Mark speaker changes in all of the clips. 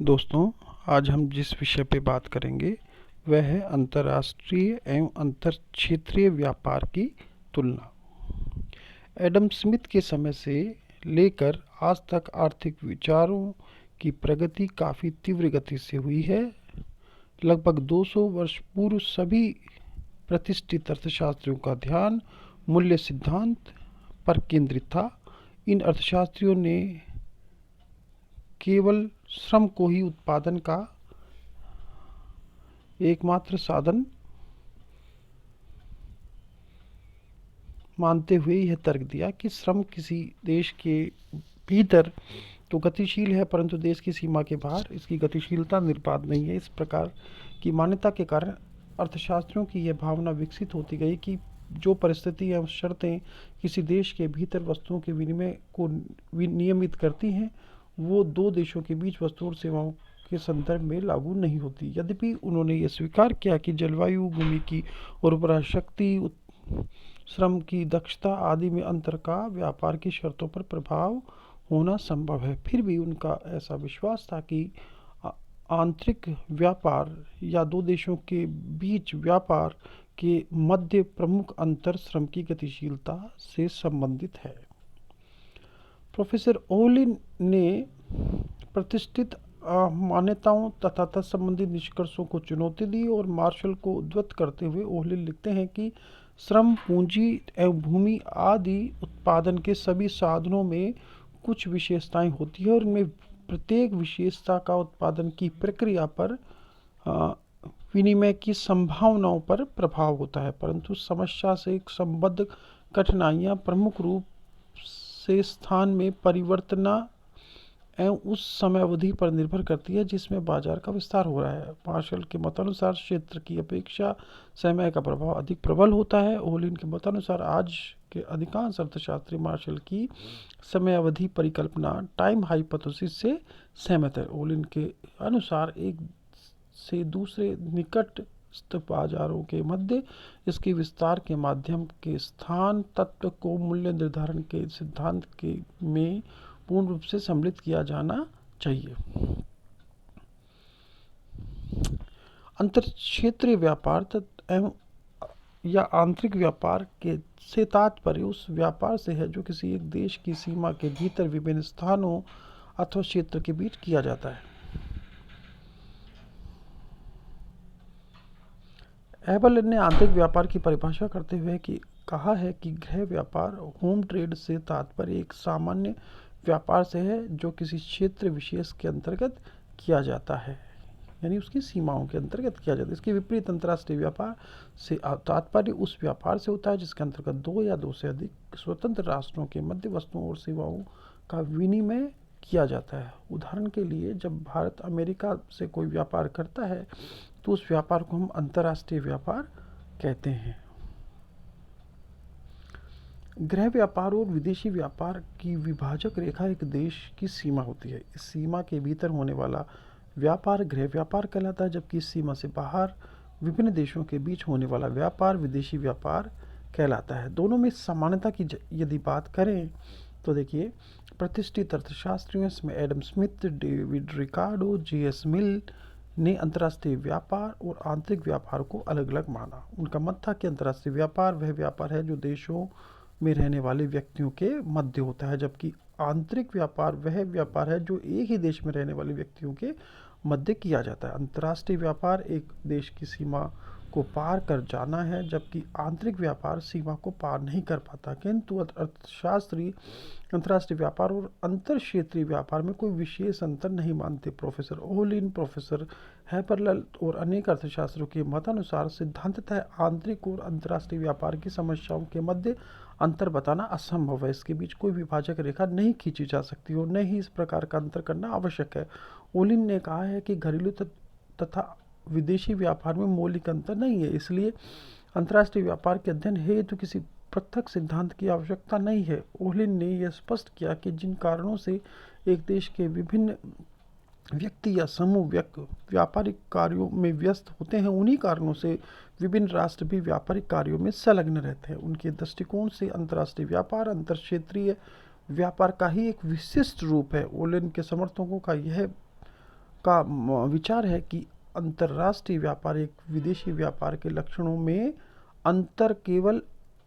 Speaker 1: दोस्तों, आज हम जिस विषय पे बात करेंगे वह है अंतर्राष्ट्रीय एवं अंतर क्षेत्रीय व्यापार की तुलना। एडम स्मिथ के समय से लेकर आज तक आर्थिक विचारों की प्रगति काफ़ी तीव्र गति से हुई है। लगभग 200 वर्ष पूर्व सभी प्रतिष्ठित अर्थशास्त्रियों का ध्यान मूल्य सिद्धांत पर केंद्रित था। इन अर्थशास्त्रियों ने केवल श्रम को ही उत्पादन का एकमात्र साधन मानते हुए यह तर्क दिया कि श्रम किसी देश के भीतर तो गतिशील है, परंतु देश की सीमा के बाहर इसकी गतिशीलता निर्बाध नहीं है। इस प्रकार की मान्यता के कारण अर्थशास्त्रियों की यह भावना विकसित होती गई कि जो परिस्थिति एवं शर्तें किसी देश के भीतर वस्तुओं के विनिमय को नियमित करती हैं, वो दो देशों के बीच वस्तुओं और सेवाओं के संदर्भ में लागू नहीं होती। यद्यपि उन्होंने ये स्वीकार किया कि जलवायु, भूमि की उर्वरा शक्ति, श्रम की दक्षता आदि में अंतर का व्यापार की शर्तों पर प्रभाव होना संभव है। फिर भी उनका ऐसा विश्वास था कि आंतरिक व्यापार या दो देशों के बीच व्यापार के मध्य प्रमुख अंतर श्रम की गतिशीलता से संबंधित है। प्रोफेसर ओलिन ने प्रतिष्ठित मान्यताओं तथा तत्संबंधी निष्कर्षों को चुनौती दी और मार्शल को उद्धृत करते हुए ओलिन लिखते हैं कि श्रम, पूंजी एवं भूमि आदि उत्पादन के सभी साधनों में कुछ विशेषताएं होती है और इनमें प्रत्येक विशेषता का उत्पादन की प्रक्रिया पर विनिमय की संभावनाओं पर प्रभाव होता है, परंतु समस्या से संबद्ध कठिनाइयां प्रमुख रूप से स्थान में परिवर्तन एवं उस समय अवधि पर निर्भर करती है जिसमें बाजार का विस्तार हो रहा है। मार्शल के मतानुसार क्षेत्र की अपेक्षा समय का प्रभाव अधिक प्रबल होता है। ओलिन के मतानुसार आज के अधिकांश अर्थशास्त्री मार्शल की समय अवधि परिकल्पना टाइम हाइपोथेसिस से सहमत है। ओलिन के अनुसार एक से दूसरे निकटस्थ बाजारों के मध्य इसके विस्तार के माध्यम के स्थान तत्व को मूल्य निर्धारण के सिद्धांत के में पूर्ण रूप से सम्मिलित किया जाना चाहिए। अंतर क्षेत्रीय व्यापार एवं या आंतरिक व्यापार के से तात्पर्य उस व्यापार से है जो किसी एक देश की सीमा के भीतर विभिन्न स्थानों अथवा क्षेत्र के बीच किया जाता है। एबल ने आंतरिक व्यापार की परिभाषा करते हुए कहा है कि गृह व्यापार, होम ट्रेड से तात्पर्य एक सामान्य व्यापार से है जो किसी क्षेत्र विशेष के अंतर्गत किया जाता है, यानी उसकी सीमाओं के अंतर्गत किया जाता है। इसके विपरीत अंतर्राष्ट्रीय व्यापार से तात्पर्य उस व्यापार से होता है जिसके अंतर्गत दो या दो से अधिक स्वतंत्र राष्ट्रों के मध्य वस्तुओं और सेवाओं का विनिमय किया जाता है। उदाहरण के लिए, जब भारत अमेरिका से कोई व्यापार करता है तो उस व्यापार को हम अंतर्राष्ट्रीय व्यापार कहते हैं। गृह व्यापार और विदेशी व्यापार की विभाजक रेखा एक देश की सीमा होती है। इस सीमा के भीतर होने वाला व्यापार गृह व्यापार कहलाता है, जबकि इस सीमा से बाहर विभिन्न देशों के बीच होने वाला व्यापार विदेशी व्यापार कहलाता है। दोनों में समानता की यदि बात करें तो देखिए, प्रतिष्ठित अर्थशास्त्रियों इसमें Adam Smith, David Ricardo, J S. Mill ने अंतर्राष्ट्रीय व्यापार और आंतरिक व्यापार को अलग अलग माना। उनका मत था कि अंतर्राष्ट्रीय व्यापार वह व्यापार है जो देशों में रहने वाले व्यक्तियों के मध्य होता है, जबकि आंतरिक व्यापार वह व्यापार है जो एक ही देश में रहने वाले व्यक्तियों के मध्य किया जाता है। अंतर्राष्ट्रीय व्यापार एक देश की सीमा को पार कर जाना है, जबकि आंतरिक व्यापार सीमा को पार नहीं कर पाता। किंतु अर्थशास्त्री अंतर्राष्ट्रीय व्यापार और अंतर क्षेत्रीय व्यापार में कोई विशेष अंतर नहीं मानते। प्रोफेसर ओलिन, प्रोफेसर हैपरल और अनेक अर्थशास्त्रियों के मतानुसार सिद्धांततः आंतरिक और अंतर्राष्ट्रीय व्यापार की समस्याओं के मध्य अंतर बताना असंभव है। इसके बीच कोई विभाजक रेखा नहीं खींची जा सकती और न ही इस प्रकार का अंतर करना आवश्यक है। ओलिन ने कहा है कि घरेलू तथा विदेशी व्यापार में मौलिक अंतर नहीं है, इसलिए अंतर्राष्ट्रीय व्यापार के अध्ययन हेतु किसी पृथक सिद्धांत की आवश्यकता नहीं है। ओलिन ने यह स्पष्ट किया कि जिन कारणों से एक देश के विभिन्न व्यक्ति या समूह व्यापारिक कार्यों में व्यस्त होते हैं, उन्हीं कारणों से विभिन्न राष्ट्र भी व्यापारिक कार्यों में संलग्न रहते हैं। उनके दृष्टिकोण से अंतर्राष्ट्रीय व्यापार अंतर क्षेत्रीय व्यापार का ही एक विशिष्ट रूप है। ओलिन के समर्थकों का यह का विचार है कि अंतर्राष्ट्रीय व्यापार एक विदेशी व्यापार के लक्षणों में अंतर केवल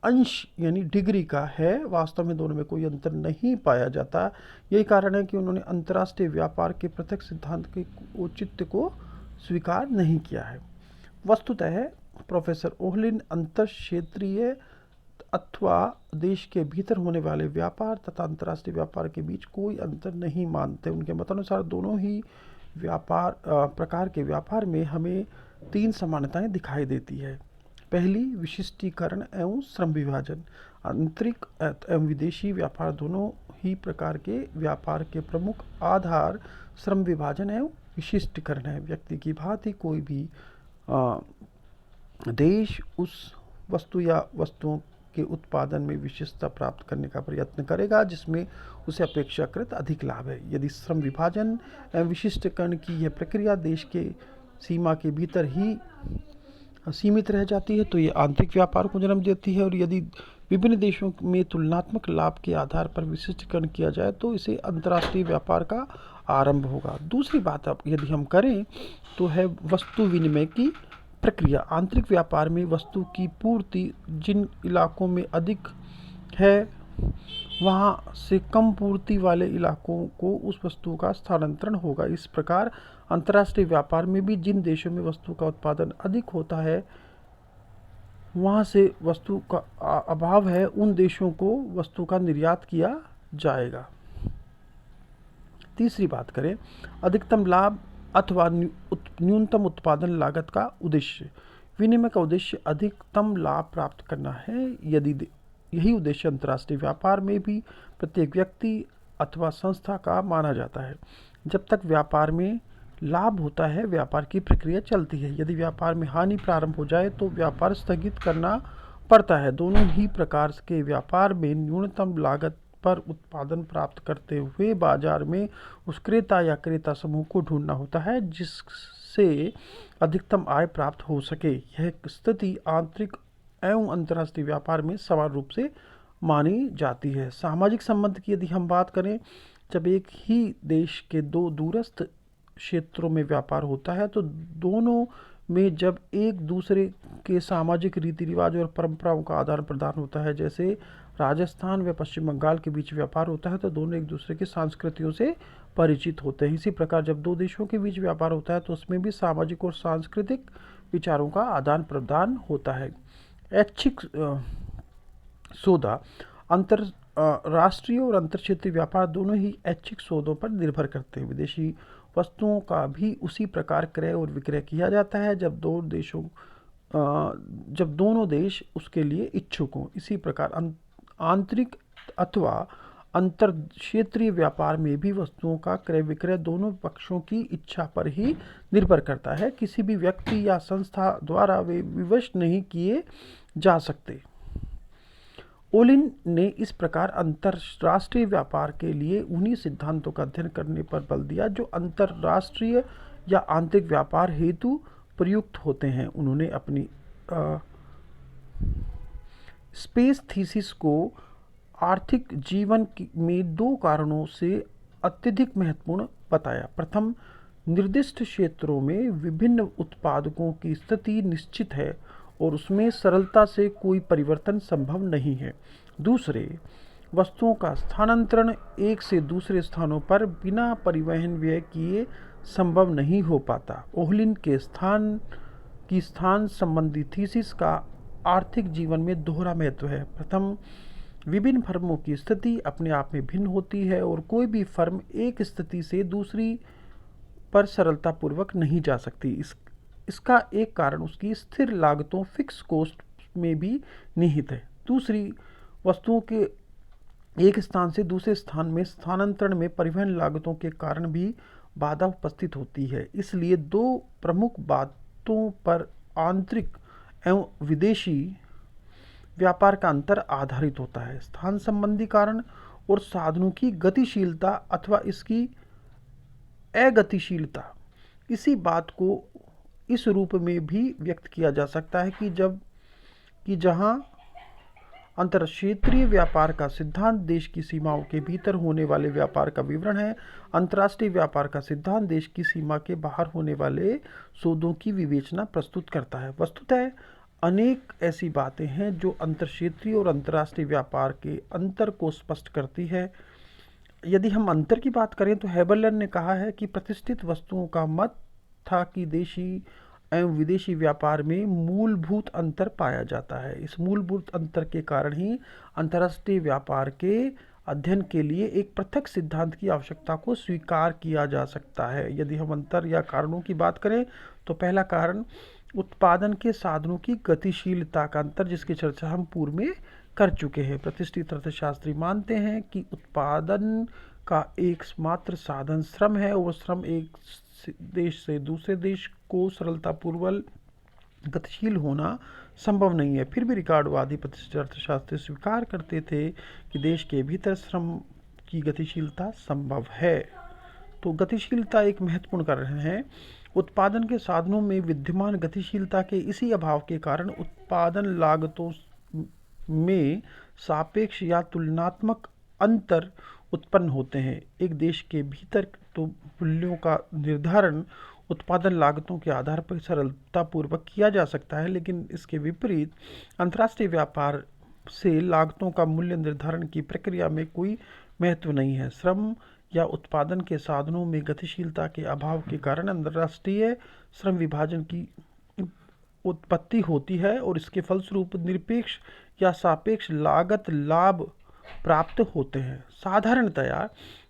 Speaker 1: अंश यानी डिग्री का है, वास्तव में दोनों में कोई अंतर नहीं पाया जाता। यही कारण है कि उन्होंने अंतर्राष्ट्रीय व्यापार के पृथक सिद्धांत के औचित्य को स्वीकार नहीं किया है। वस्तुतः प्रोफेसर ओहलिन अंतर क्षेत्रीय अथवा देश के भीतर होने वाले व्यापार तथा अंतर्राष्ट्रीय व्यापार के बीच कोई अंतर नहीं मानते। उनके मतानुसार दोनों ही व्यापार प्रकार के व्यापार में हमें 3 समानताएं दिखाई देती है। पहली, विशिष्टीकरण एवं श्रम विभाजन। आंतरिक एवं विदेशी व्यापार दोनों ही प्रकार के व्यापार के प्रमुख आधार श्रम विभाजन एवं विशिष्टीकरण है। व्यक्ति की भांति कोई भी देश उस वस्तु या वस्तुओं के उत्पादन में विशिष्टता प्राप्त करने का प्रयत्न करेगा जिसमें उसे अपेक्षाकृत अधिक लाभ है। यदि श्रम विभाजन एवं विशिष्टीकरण की यह प्रक्रिया देश के सीमा के भीतर ही सीमित रह जाती है तो ये आंतरिक व्यापार को जन्म देती है, और यदि विभिन्न देशों में तुलनात्मक लाभ के आधार पर विशिष्टीकरण किया जाए तो इसे अंतर्राष्ट्रीय व्यापार का आरंभ होगा। दूसरी बात अब यदि हम करें तो है वस्तु विनिमय की प्रक्रिया। आंतरिक व्यापार में वस्तु की पूर्ति जिन इलाकों में अधिक है वहाँ से कम पूर्ति वाले इलाकों को उस वस्तु का स्थानांतरण होगा। इस प्रकार अंतर्राष्ट्रीय व्यापार में भी जिन देशों में वस्तु का उत्पादन अधिक होता है वहाँ से वस्तु का अभाव है उन देशों को वस्तु का निर्यात किया जाएगा। तीसरी बात करें, अधिकतम लाभ अथवा न्यूनतम उत्पादन लागत का उद्देश्य। विनिमय का उद्देश्य अधिकतम लाभ प्राप्त करना है। यदि यही उद्देश्य अंतर्राष्ट्रीय व्यापार में भी प्रत्येक व्यक्ति अथवा संस्था का माना जाता है। जब तक व्यापार में लाभ होता है व्यापार की प्रक्रिया चलती है। यदि व्यापार में हानि प्रारंभ हो जाए तो व्यापार स्थगित करना पड़ता है। दोनों ही प्रकार के व्यापार में न्यूनतम लागत पर उत्पादन प्राप्त करते हुए बाजार में उस क्रेता या क्रेता समूह को ढूंढना होता है जिससे अधिकतम आय प्राप्त हो सके। यह स्थिति आंतरिक एवं अंतर्राष्ट्रीय व्यापार में समान रूप से मानी जाती है। सामाजिक संबंध की यदि हम बात करें, जब एक ही देश के 2 दूरस्थ क्षेत्रों में व्यापार होता है तो दोनों में जब एक दूसरे के सामाजिक रीति रिवाज और परंपराओं का आदान प्रदान होता है, जैसे राजस्थान व पश्चिम बंगाल के बीच व्यापार होता है तो दोनों एक दूसरे की संस्कृतियों से परिचित होते हैं। इसी प्रकार जब 2 देशों के बीच व्यापार होता है तो उसमें भी सामाजिक और सांस्कृतिक विचारों का आदान प्रदान होता है। ऐच्छिक सौदा। अंतरराष्ट्रीय और अंतर क्षेत्रीय व्यापार दोनों ही ऐच्छिक सौदों पर निर्भर करते हैं। विदेशी वस्तुओं का भी उसी प्रकार क्रय और विक्रय किया जाता है जब दोनों देश उसके लिए इच्छुक हों। इसी प्रकार आंतरिक अथवा अंतर क्षेत्रीय व्यापार में भी वस्तुओं का क्रय विक्रय दोनों पक्षों की इच्छा पर ही निर्भर करता है। किसी भी व्यक्ति या संस्था द्वारा वे विवश नहीं किए जा सकते। ओलिन ने इस प्रकार अंतरराष्ट्रीय व्यापार के लिए उन्हीं सिद्धांतों का अध्ययन करने पर बल दिया जो अंतरराष्ट्रीय या आंतरिक व्यापार हेतु प्रयुक्त होते हैं। उन्होंने अपनी स्पेस थीसिस को आर्थिक जीवन में 2 कारणों से अत्यधिक महत्वपूर्ण बताया। प्रथम, निर्दिष्ट क्षेत्रों में विभिन्न उत्पादकों की स्थिति निश्चित है और उसमें सरलता से कोई परिवर्तन संभव नहीं है। दूसरे, वस्तुओं का स्थानांतरण एक से दूसरे स्थानों पर बिना परिवहन व्यय किए संभव नहीं हो पाता। ओहलिन के स्थान संबंधी थीसिस का आर्थिक जीवन में दोहरा महत्व है। प्रथम, विभिन्न फर्मों की स्थिति अपने आप में भिन्न होती है और कोई भी फर्म एक स्थिति से दूसरी पर सरलतापूर्वक नहीं जा सकती। इसका एक कारण उसकी स्थिर लागतों फिक्स कॉस्ट में भी निहित है। दूसरी, वस्तुओं के एक स्थान से दूसरे स्थान में स्थानांतरण में परिवहन लागतों के कारण भी बाधा उपस्थित होती है। इसलिए 2 प्रमुख बातों पर आंतरिक एवं विदेशी व्यापार का अंतर आधारित होता है, स्थान संबंधी कारण और साधनों की गतिशीलता अथवा इसकी अगतिशीलता। इसी बात को इस रूप में भी व्यक्त किया जा सकता है कि जहाँ अंतरक्षेत्रीय व्यापार का सिद्धांत देश की सीमाओं के भीतर होने वाले व्यापार का विवरण है। अंतर्राष्ट्रीय व्यापार का सिद्धांत देश की सीमा के बाहर होने वाले सौदों की विवेचना प्रस्तुत करता है। वस्तुतः अनेक ऐसी बातें हैं जो अंतरक्षेत्रीय और अंतर्राष्ट्रीय व्यापार के अंतर को स्पष्ट करती है। यदि हम अंतर की बात करें तो हैबरलैंड ने कहा है कि प्रतिष्ठित वस्तुओं का मत था कि देशी एवं विदेशी व्यापार में मूलभूत अंतर पाया जाता है। इस मूलभूत अंतर के कारण ही अंतर्राष्ट्रीय व्यापार के अध्ययन के लिए एक पृथक सिद्धांत की आवश्यकता को स्वीकार किया जा सकता है। यदि हम अंतर या कारणों की बात करें तो पहला कारण उत्पादन के साधनों की गतिशीलता का अंतर, जिसकी चर्चा हम पूर्व में कर चुके हैं। प्रतिष्ठित अर्थशास्त्री मानते हैं कि उत्पादन का एकमात्र साधन श्रम है और श्रम एक देश से दूसरे देश को सरलतापूर्वक गतिशील होना संभव नहीं है। फिर भी रिकार्डवादी प्रतिष्ठित अर्थशास्त्री स्वीकार करते थे कि देश के भीतर श्रम की गतिशीलता संभव है। तो गतिशीलता एक महत्वपूर्ण कारण है। उत्पादन के साधनों में विद्यमान गतिशीलता के इसी अभाव के कारण उत्पादन लागतों में सापेक्ष या तुलनात्मक अंतर उत्पन्न होते हैं। एक देश के भीतर तो मूल्यों का निर्धारण उत्पादन लागतों के आधार पर सरलतापूर्वक किया जा सकता है, लेकिन इसके विपरीत अंतर्राष्ट्रीय व्यापार से लागतों का मूल्य निर्धारण की प्रक्रिया में कोई महत्व नहीं है। श्रम या उत्पादन के साधनों में गतिशीलता के अभाव के कारण अंतर्राष्ट्रीय श्रम विभाजन की उत्पत्ति होती है और इसके फलस्वरूप निरपेक्ष या सापेक्ष लागत लाभ प्राप्त होते हैं। साधारणतया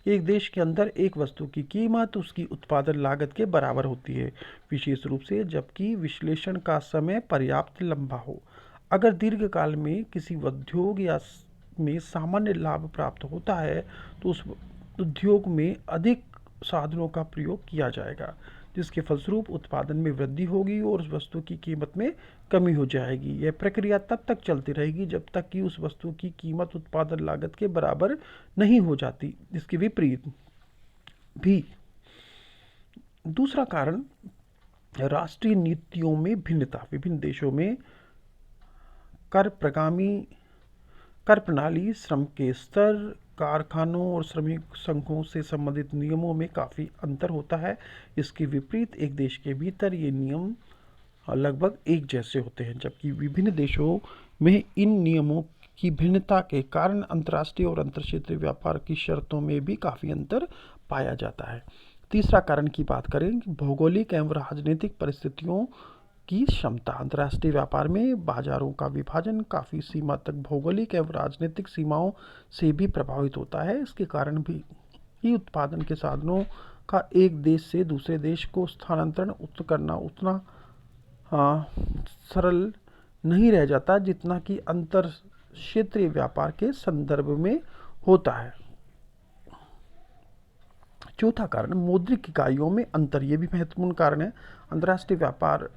Speaker 1: एक देश के अंदर एक वस्तु की कीमत उसकी उत्पादन लागत के बराबर होती है, विशेष रूप से जबकि विश्लेषण का समय पर्याप्त लंबा हो। अगर दीर्घकाल में किसी उद्योग या में सामान्य लाभ प्राप्त होता है तो उस उद्योग में अधिक साधनों का प्रयोग किया जाएगा, जिसके फलस्वरूप उत्पादन में वृद्धि होगी और उस वस्तु की कीमत में कमी हो जाएगी। यह प्रक्रिया तब तक चलती रहेगी जब तक कि उस वस्तु की कीमत उत्पादन लागत के बराबर नहीं हो जाती। इसके विपरीत भी दूसरा कारण राष्ट्रीय नीतियों में भिन्नता। विभिन्न देशों में कर प्रणाली, श्रम के स्तर, कारखानों और श्रमिक संघों से संबंधित नियमों में काफ़ी अंतर होता है। इसके विपरीत एक देश के भीतर ये नियम लगभग एक जैसे होते हैं, जबकि विभिन्न देशों में इन नियमों की भिन्नता के कारण अंतर्राष्ट्रीय और अंतर्क्षेत्रीय व्यापार की शर्तों में भी काफ़ी अंतर पाया जाता है। तीसरा कारण की बात करें, भौगोलिक एवं राजनीतिक परिस्थितियों की क्षमता। अंतर्राष्ट्रीय व्यापार में बाजारों का विभाजन काफ़ी सीमा तक भौगोलिक एवं राजनीतिक सीमाओं से भी प्रभावित होता है। इसके कारण भी ही उत्पादन के साधनों का एक देश से दूसरे देश को स्थानांतरण करना उतना सरल नहीं रह जाता जितना कि अंतर क्षेत्रीय व्यापार के संदर्भ में होता है। चौथा कारण मौद्रिक इकाइयों में अंतर, ये भी महत्वपूर्ण कारण है। अंतर्राष्ट्रीय व्यापार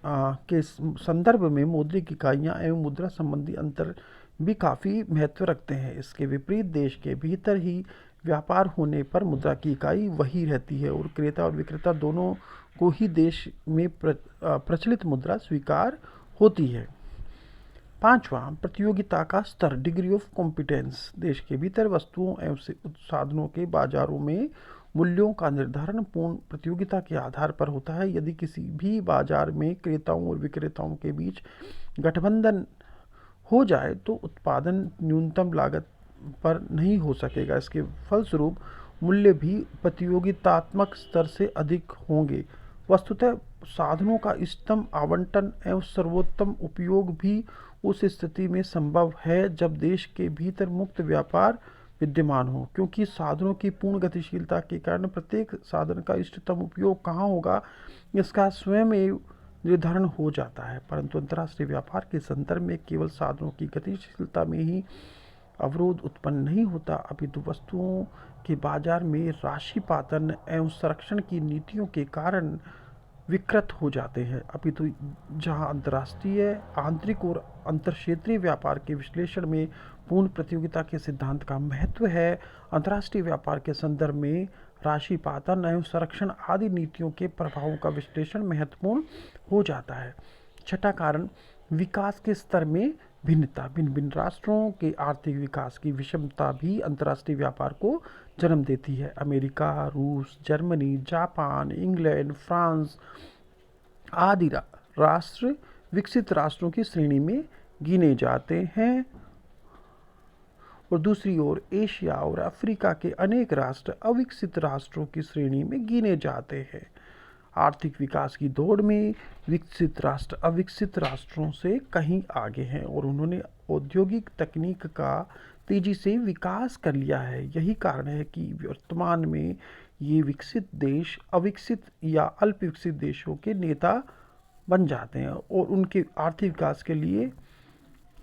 Speaker 1: के संदर्भ में मौद्रिक इकाइयाँ एवं मुद्रा संबंधी अंतर भी काफ़ी महत्व रखते हैं। इसके विपरीत देश के भीतर ही व्यापार होने पर मुद्रा की इकाई वही रहती है और क्रेता और विक्रेता दोनों को ही देश में प्रचलित मुद्रा स्वीकार होती है। पांचवा, प्रतियोगिता का स्तर, डिग्री ऑफ कॉम्पिटेंस। देश के भीतर वस्तुओं एवं साधनों के बाजारों में मूल्यों का निर्धारण पूर्ण प्रतियोगिता के आधार पर होता है। यदि किसी भी बाजार में क्रेताओं और विक्रेताओं के बीच गठबंधन हो जाए तो उत्पादन न्यूनतम लागत पर नहीं हो सकेगा। इसके फलस्वरूप मूल्य भी प्रतियोगितात्मक स्तर से अधिक होंगे। वस्तुतः साधनों का इष्टतम आवंटन एवं सर्वोत्तम उपयोग भी उस स्थिति में संभव है जब देश के भीतर मुक्त व्यापार विद्यमान हो, क्योंकि साधनों की पूर्ण गतिशीलता के कारण प्रत्येक साधन का इष्टतम उपयोग कहाँ होगा इसका स्वयं निर्धारण हो जाता है। परंतु अंतर्राष्ट्रीय व्यापार के संदर्भ में केवल साधनों की गतिशीलता में ही अवरोध उत्पन्न नहीं होता, अपितु वस्तुओं के बाजार में राशिपातन एवं संरक्षण की नीतियों के कारण विकृत हो जाते हैं। अपितु जहां अंतर्राष्ट्रीय, आंतरिक और अंतर्क्षेत्रीय व्यापार के विश्लेषण में पूर्ण प्रतियोगिता के सिद्धांत का महत्व है, अंतर्राष्ट्रीय व्यापार के संदर्भ में राशिपातन एवं संरक्षण आदि नीतियों के प्रभावों का विश्लेषण महत्वपूर्ण हो जाता है। छठा कारण विकास के स्तर में भिन्नता, भिन्न भिन्न राष्ट्रों के आर्थिक विकास की विषमता भी अंतर्राष्ट्रीय व्यापार को जन्म देती है। अमेरिका, रूस, जर्मनी, जापान, इंग्लैंड, फ्रांस आदि राष्ट्र विकसित राष्ट्रों की श्रेणी में गिने जाते हैं और दूसरी ओर एशिया और अफ्रीका के अनेक राष्ट्र अविकसित राष्ट्रों की श्रेणी में गिने जाते हैं। आर्थिक विकास की दौड़ में विकसित राष्ट्र अविकसित राष्ट्रों से कहीं आगे हैं और उन्होंने औद्योगिक तकनीक का तेजी से विकास कर लिया है। यही कारण है कि वर्तमान में ये विकसित देश अविकसित या अल्प विकसित देशों के नेता बन जाते हैं और उनके आर्थिक विकास के लिए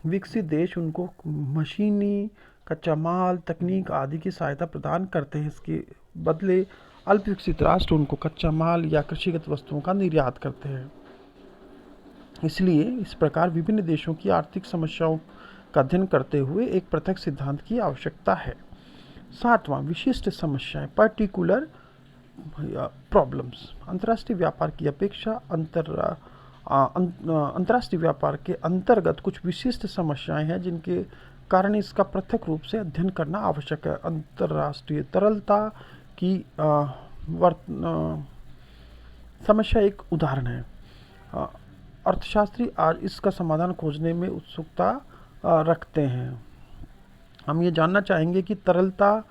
Speaker 1: विकसित देश उनको मशीनी, कच्चा माल, तकनीक आदि की सहायता प्रदान करते हैं। इसके बदले अल्प विकसित राष्ट्र उनको कच्चा माल या कृषिगत वस्तुओं का निर्यात करते हैं। इसलिए इस प्रकार विभिन्न देशों की आर्थिक समस्याओं का अध्ययन करते हुए एक पृथक सिद्धांत की आवश्यकता है। 7वां, विशिष्ट समस्याएं, पर्टिकुलर प्रॉब्लम्स। अंतर्राष्ट्रीय व्यापार की अपेक्षा अंतर्राष्ट्रीय व्यापार के अंतर्गत कुछ विशिष्ट समस्याएं हैं जिनके कारण इसका पृथक रूप से अध्ययन करना आवश्यक है। अंतर्राष्ट्रीय तरलता की समस्या एक उदाहरण है। अर्थशास्त्री आज इसका समाधान खोजने में उत्सुकता रखते हैं। हम ये जानना चाहेंगे कि तरलता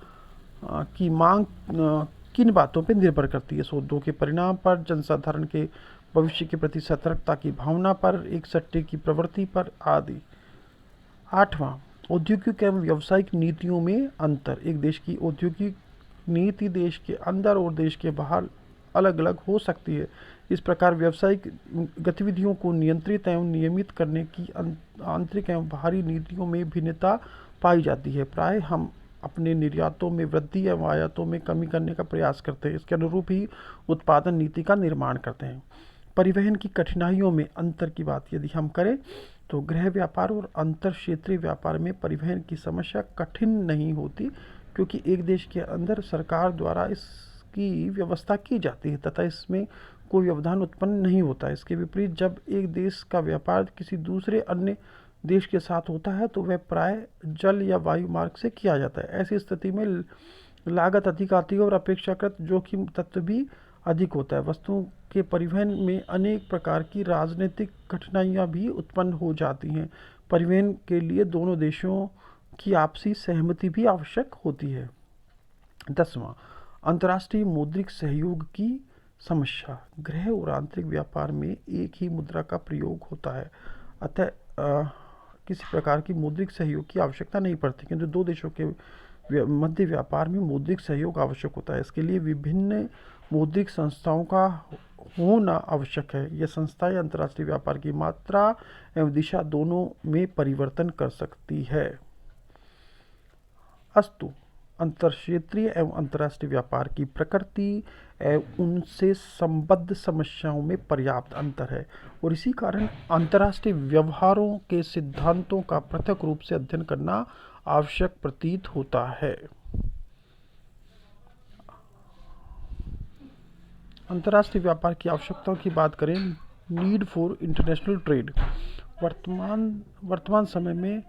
Speaker 1: की मांग किन बातों पर निर्भर करती है। सौदों के परिणाम पर, जनसाधारण के भविष्य के प्रति सतर्कता की भावना पर, एक सट्टे की प्रवृत्ति पर आदि। 8वां, औद्योगिक एवं व्यावसायिक नीतियों में अंतर। एक देश की औद्योगिक नीति देश के अंदर और देश के बाहर अलग अलग हो सकती है। इस प्रकार व्यावसायिक गतिविधियों को नियंत्रित एवं नियमित करने की आंतरिक एवं बाहरी नीतियों में भिन्नता पाई जाती है। प्राय हम अपने निर्यातों में वृद्धि एवं आयातों में कमी करने का प्रयास करते हैं। इसके अनुरूप ही उत्पादन नीति का निर्माण करते हैं। परिवहन की कठिनाइयों में अंतर की बात यदि हम करें तो गृह व्यापार और अंतर क्षेत्रीय व्यापार में परिवहन की समस्या कठिन नहीं होती, क्योंकि एक देश के अंदर सरकार द्वारा इसकी व्यवस्था की जाती है तथा इसमें कोई व्यवधान उत्पन्न नहीं होता। इसके विपरीत जब एक देश का व्यापार किसी दूसरे अन्य देश के साथ होता है तो वह प्राय जल या वायु मार्ग से किया जाता है। ऐसी स्थिति में लागत अधिक आती है और अपेक्षाकृत जोखिम तत्व भी अधिक होता है। वस्तुओं के परिवहन में अनेक प्रकार की राजनीतिक कठिनाइयाँ भी उत्पन्न हो जाती हैं। परिवहन के लिए दोनों देशों की आपसी सहमति भी आवश्यक होती है। 10वां, अंतर्राष्ट्रीय मौद्रिक सहयोग की समस्या। गृह और आंतरिक व्यापार में एक ही मुद्रा का प्रयोग होता है, अतः किसी प्रकार की मौद्रिक सहयोग की आवश्यकता नहीं पड़ती, किंतु दो देशों के मध्य व्यापार में मौद्रिक सहयोग आवश्यक होता है। इसके लिए विभिन्न मौद्रिक संस्थाओं का होना आवश्यक है। यह संस्थाएं अंतर्राष्ट्रीय व्यापार की मात्रा एवं दिशा दोनों में परिवर्तन कर सकती है। अस्तु, अंतरक्षेत्रीय एवं अंतर्राष्ट्रीय व्यापार की प्रकृति एवं उनसे संबद्ध समस्याओं में पर्याप्त अंतर है और इसी कारण अंतर्राष्ट्रीय व्यवहारों के सिद्धांतों का पृथक रूप से अध्ययन करना आवश्यक प्रतीत होता है। अंतर्राष्ट्रीय व्यापार की आवश्यकताओं की बात करें, नीड फॉर इंटरनेशनल ट्रेड। वर्तमान समय में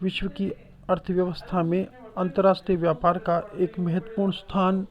Speaker 1: विश्व की अर्थव्यवस्था में अंतर्राष्ट्रीय व्यापार का एक महत्वपूर्ण स्थान